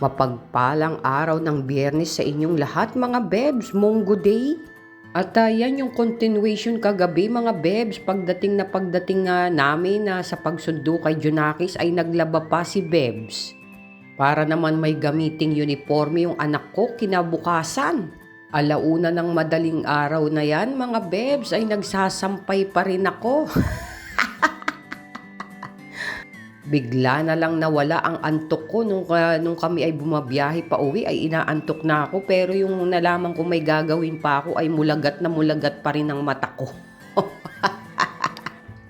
Mapagpalang araw ng Biyernes sa inyong lahat mga bebs, Monggo Day. At yan yung continuation kagabi mga bebs, pagdating namin sa pagsundo kay Junakis ay naglaba pa si Bebs. Para naman may gamiting uniforme yung anak ko kinabukasan. Alauna ng madaling araw na yan mga bebs ay nagsasampay pa rin ako. Bigla na lang nawala ang antok ko nung kami ay bumabiyahe pa uwi ay inaantok na ako, pero yung nalaman ko may gagawin pa ako ay mulagat na mulagat pa rin ang mata ko.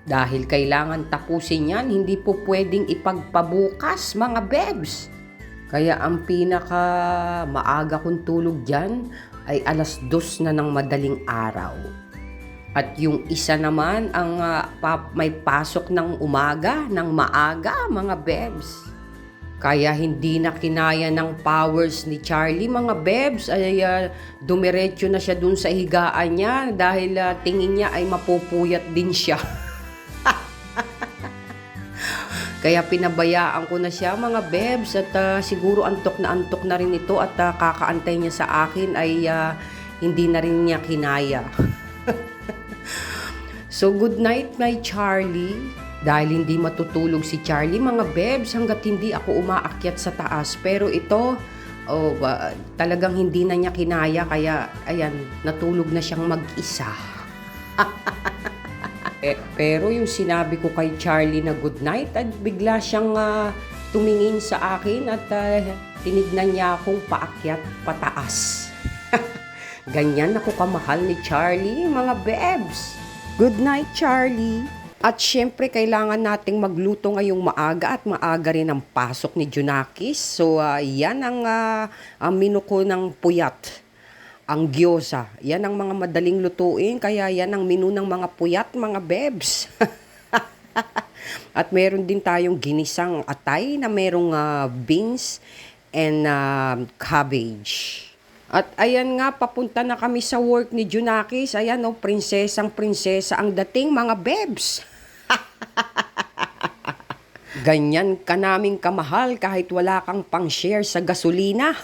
Dahil kailangan tapusin yan, hindi po pwedeng ipagpabukas mga bebs. Kaya ang pinaka maaga kong tulog dyan ay 2:00 na ng madaling araw. At yung isa naman ang may pasok ng umaga, ng maaga mga bebs. Kaya hindi na kinaya ng powers ni Charlie mga bebs, ay dumiretso na siya dun sa higaan niya dahil tingin niya ay mapupuyat din siya. Kaya pinabayaan ko na siya mga bebs at siguro antok na rin ito at kakaantay niya sa akin ay hindi na rin niya kinaya. So good night my Charlie. Dahil hindi matutulog si Charlie mga bebs hanggat hindi ako umaakyat sa taas. Pero ito, talagang hindi na niya kinaya kaya ayan, natulog na siyang mag-isa. Pero yung sinabi ko kay Charlie na good night at bigla siyang tumingin sa akin at tinignan niya akong paakyat pataas. Ganyan ako kamahal ni Charlie mga bebs. Good night, Charlie. At syempre, kailangan nating magluto ngayong maaga at maaga rin ang pasok ni Junakis. So, yan ang menu ko ng puyat. Ang gyoza. Yan ang mga madaling lutuin. Kaya yan ang menu ng mga puyat, mga bebs. At meron din tayong ginisang atay na merong beans and cabbage. At ayan nga, papunta na kami sa work ni Junakis. Ayan prinsesang-prinsesa ang dating mga bebs. Ganyan ka naming kamahal kahit wala kang pang-share sa gasolina.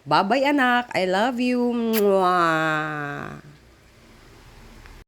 Bye-bye anak, I love you. Mwah.